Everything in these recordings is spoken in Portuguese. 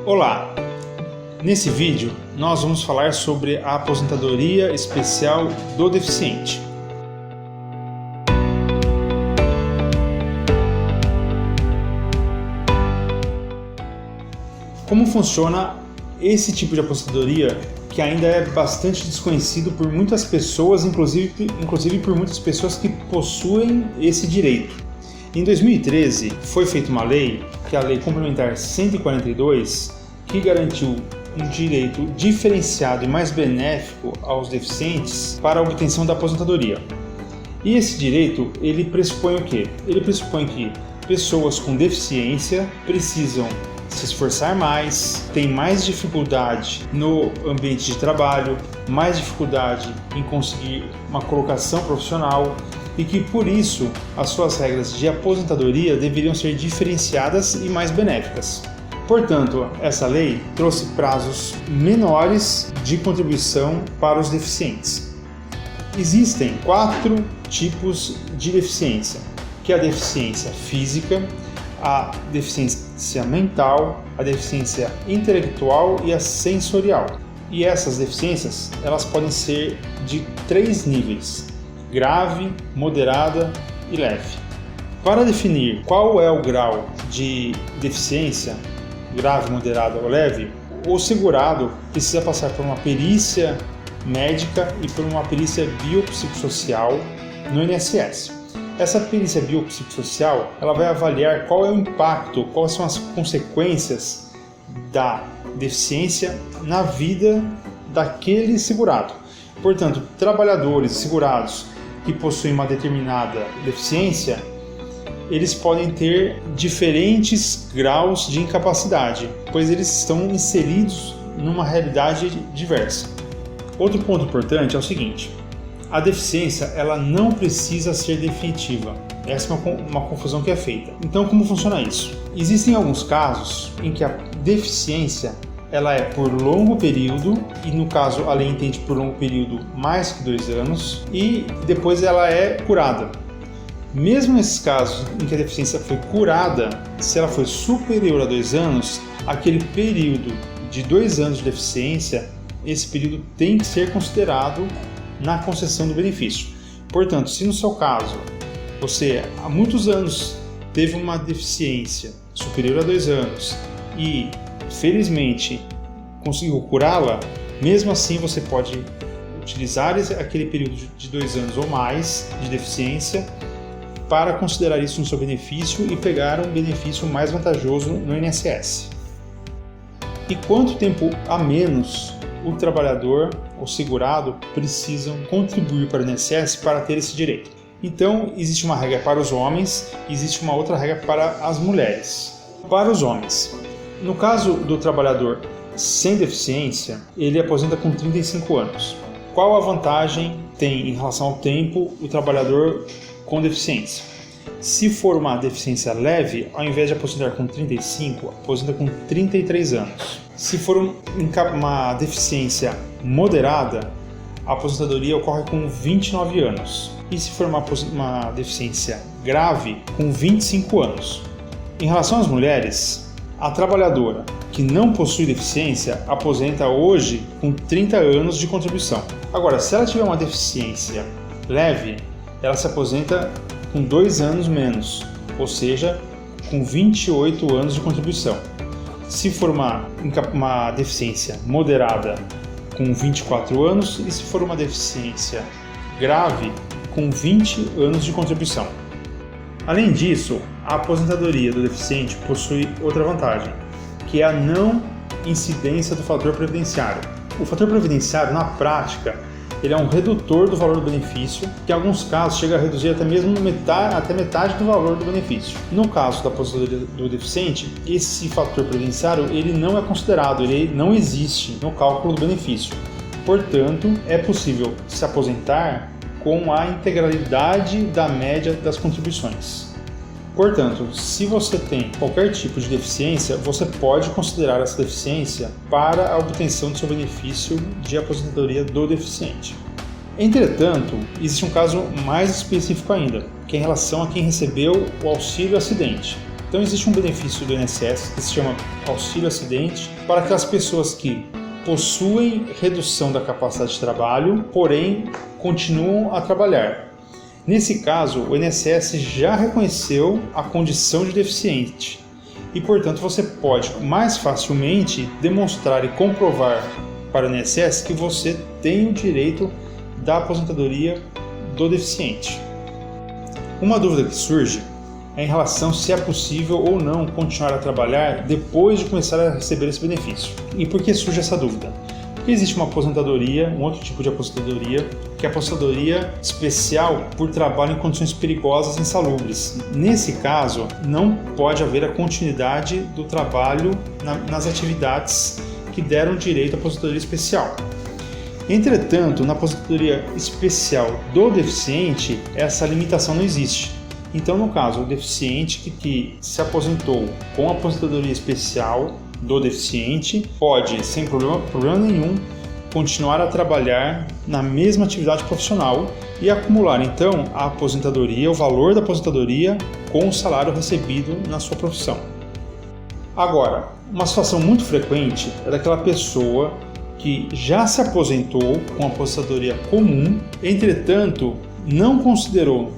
Olá! Nesse vídeo nós vamos falar sobre a aposentadoria especial do deficiente. Como funciona esse tipo de aposentadoria que ainda é bastante desconhecido por muitas pessoas, inclusive por muitas pessoas que possuem esse direito. Em 2013 foi feita uma lei, que é a Lei Complementar 142, que garantiu um direito diferenciado e mais benéfico aos deficientes para a obtenção da aposentadoria. E esse direito, ele pressupõe o quê? Ele pressupõe que pessoas com deficiência precisam se esforçar mais, têm mais dificuldade no ambiente de trabalho, mais dificuldade em conseguir uma colocação profissional e que, por isso, as suas regras de aposentadoria deveriam ser diferenciadas e mais benéficas. Portanto, essa lei trouxe prazos menores de contribuição para os deficientes. Existem 4 tipos de deficiência, que é a deficiência física, a deficiência mental, a deficiência intelectual e a sensorial. E essas deficiências, elas podem ser de 3 níveis: grave, moderada e leve. Para definir qual é o grau de deficiência, grave, moderada ou leve, o segurado precisa passar por uma perícia médica e por uma perícia biopsicossocial no INSS. Essa perícia biopsicossocial, ela vai avaliar qual é o impacto, quais são as consequências da deficiência na vida daquele segurado. Portanto, trabalhadores segurados que possuem uma determinada deficiência, eles podem ter diferentes graus de incapacidade, pois eles estão inseridos numa realidade diversa. Outro ponto importante é o seguinte: a deficiência, ela não precisa ser definitiva. Essa é uma confusão que é feita. Então, como funciona isso? Existem alguns casos em que a deficiência ela é por longo período, e no caso a lei entende por longo período mais que 2 anos, e depois ela é curada. Mesmo nesses casos em que a deficiência foi curada, se ela foi superior a 2 anos, aquele período de 2 anos de deficiência, esse período tem que ser considerado na concessão do benefício. Portanto, se no seu caso você há muitos anos teve uma deficiência superior a 2 anos e felizmente conseguiu curá-la, mesmo assim você pode utilizar aquele período de 2 anos ou mais de deficiência para considerar isso no seu benefício e pegar um benefício mais vantajoso no INSS. E quanto tempo a menos o trabalhador, o segurado, precisam contribuir para o INSS para ter esse direito? Então, existe uma regra para os homens e existe uma outra regra para as mulheres. Para os homens, no caso do trabalhador sem deficiência, ele aposenta com 35 anos. Qual a vantagem tem em relação ao tempo o trabalhador com deficiência? Se for uma deficiência leve, ao invés de aposentar com 35, aposenta com 33 anos. Se for uma deficiência moderada, a aposentadoria ocorre com 29 anos. E se for uma deficiência grave, com 25 anos. Em relação às mulheres, a trabalhadora que não possui deficiência aposenta hoje com 30 anos de contribuição. Agora, se ela tiver uma deficiência leve, ela se aposenta com 2 anos menos, ou seja, com 28 anos de contribuição. Se for uma deficiência moderada, com 24 anos, e se for uma deficiência grave, com 20 anos de contribuição. Além disso, a aposentadoria do deficiente possui outra vantagem, que é a não incidência do fator previdenciário. O fator previdenciário, na prática, ele é um redutor do valor do benefício, que em alguns casos chega a reduzir até metade do valor do benefício. No caso da aposentadoria do deficiente, esse fator previdenciário ele não é considerado, ele não existe no cálculo do benefício. Portanto, é possível se aposentar com a integralidade da média das contribuições. Portanto, se você tem qualquer tipo de deficiência, você pode considerar essa deficiência para a obtenção do seu benefício de aposentadoria do deficiente. Entretanto, existe um caso mais específico ainda, que é em relação a quem recebeu o auxílio acidente. Então existe um benefício do INSS que se chama auxílio acidente para aquelas pessoas que possuem redução da capacidade de trabalho, porém continuam a trabalhar. Nesse caso, o INSS já reconheceu a condição de deficiente e, portanto, você pode mais facilmente demonstrar e comprovar para o INSS que você tem o direito da aposentadoria do deficiente. Uma dúvida que surge é em relação se é possível ou não continuar a trabalhar depois de começar a receber esse benefício. E por que surge essa dúvida? Porque existe uma aposentadoria, um outro tipo de aposentadoria, que é a aposentadoria especial por trabalho em condições perigosas e insalubres. Nesse caso, não pode haver a continuidade do trabalho nas atividades que deram direito à aposentadoria especial. Entretanto, na aposentadoria especial do deficiente, essa limitação não existe. Então, no caso, o deficiente que se aposentou com a aposentadoria especial do deficiente pode, sem problema nenhum, continuar a trabalhar na mesma atividade profissional e acumular, então, a aposentadoria, o valor da aposentadoria com o salário recebido na sua profissão. Agora, uma situação muito frequente é daquela pessoa que já se aposentou com a aposentadoria comum, entretanto, não considerou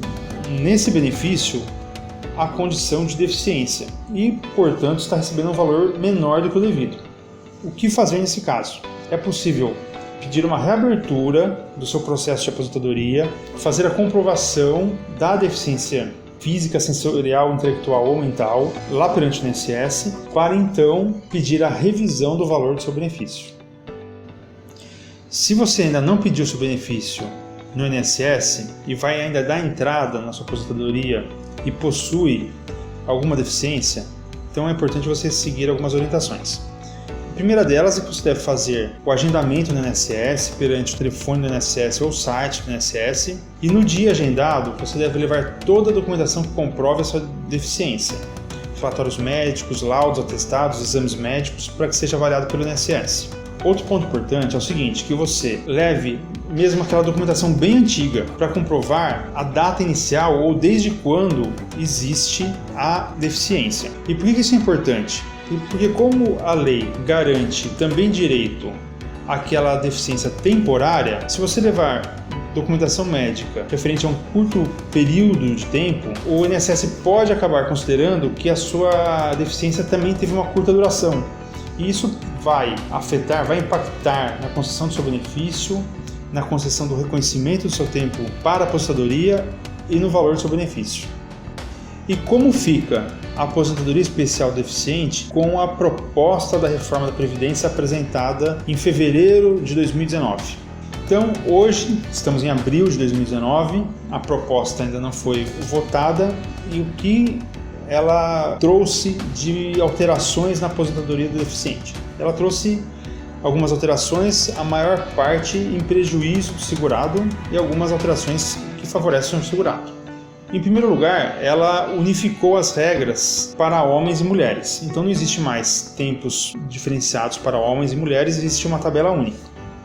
nesse benefício a condição de deficiência e, portanto, está recebendo um valor menor do que o devido. O que fazer nesse caso? É possível pedir uma reabertura do seu processo de aposentadoria, fazer a comprovação da deficiência física, sensorial, intelectual ou mental lá perante o INSS, para então pedir a revisão do valor do seu benefício. Se você ainda não pediu seu benefício no INSS e vai ainda dar entrada na sua aposentadoria e possui alguma deficiência, então é importante você seguir algumas orientações. A primeira delas é que você deve fazer o agendamento no INSS perante o telefone do INSS ou o site do INSS, e no dia agendado você deve levar toda a documentação que comprove a sua deficiência, relatórios médicos, laudos, atestados, exames médicos, para que seja avaliado pelo INSS. Outro ponto importante é o seguinte, que você leve mesmo aquela documentação bem antiga para comprovar a data inicial ou desde quando existe a deficiência. E por que isso é importante? Porque como a lei garante também direito àquela deficiência temporária, se você levar documentação médica referente a um curto período de tempo, o INSS pode acabar considerando que a sua deficiência também teve uma curta duração. E isso vai impactar na concessão do seu benefício, na concessão do reconhecimento do seu tempo para a aposentadoria e no valor do seu benefício. E como fica a aposentadoria especial do deficiente com a proposta da reforma da Previdência apresentada em fevereiro de 2019? Então, hoje, estamos em abril de 2019, a proposta ainda não foi votada e o que ela trouxe de alterações na aposentadoria do deficiente? Ela trouxe algumas alterações, a maior parte em prejuízo do segurado e algumas alterações que favorecem o segurado. Em primeiro lugar, ela unificou as regras para homens e mulheres. Então não existe mais tempos diferenciados para homens e mulheres, existe uma tabela única.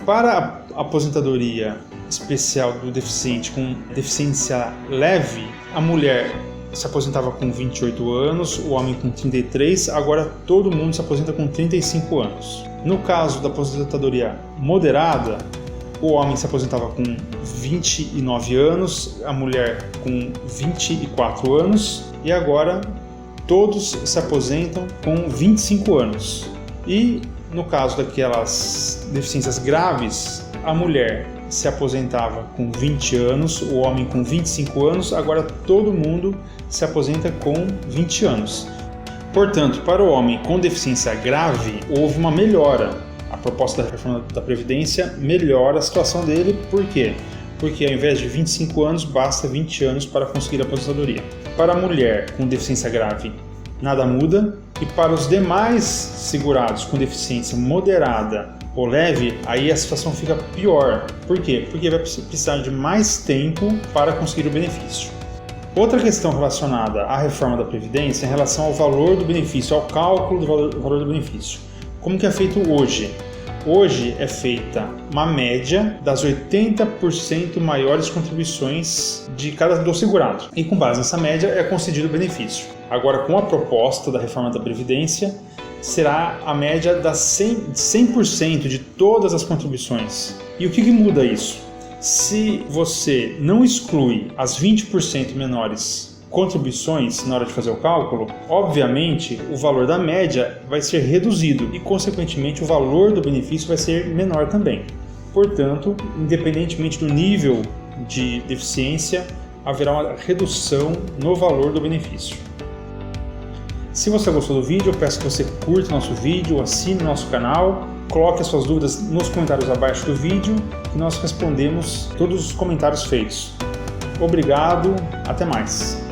Para a aposentadoria especial do deficiente com deficiência leve, a mulher se aposentava com 28 anos, o homem com 33, agora todo mundo se aposenta com 35 anos. No caso da aposentadoria moderada, o homem se aposentava com 29 anos, a mulher com 24 anos e agora todos se aposentam com 25 anos. E no caso daquelas deficiências graves, a mulher se aposentava com 20 anos, o homem com 25 anos, agora todo mundo se aposenta com 20 anos. Portanto, para o homem com deficiência grave, houve uma melhora. A proposta da reforma da Previdência melhora a situação dele. Por quê? Porque ao invés de 25 anos, basta 20 anos para conseguir a aposentadoria. Para a mulher com deficiência grave, nada muda. E para os demais segurados com deficiência moderada ou leve, aí a situação fica pior. Por quê? Porque vai precisar de mais tempo para conseguir o benefício. Outra questão relacionada à reforma da Previdência é em relação ao valor do benefício, ao cálculo do valor do benefício. Como que é feito hoje? Hoje é feita uma média das 80% maiores contribuições de cada do segurado. E com base nessa média é concedido o benefício. Agora, com a proposta da reforma da Previdência, será a média das 100% de todas as contribuições. E o que muda isso? Se você não exclui as 20% menores contribuições na hora de fazer o cálculo, obviamente o valor da média vai ser reduzido e, consequentemente, o valor do benefício vai ser menor também. Portanto, independentemente do nível de deficiência, haverá uma redução no valor do benefício. Se você gostou do vídeo, eu peço que você curta o nosso vídeo, assine o nosso canal, coloque as suas dúvidas nos comentários abaixo do vídeo e nós respondemos todos os comentários feitos. Obrigado, até mais!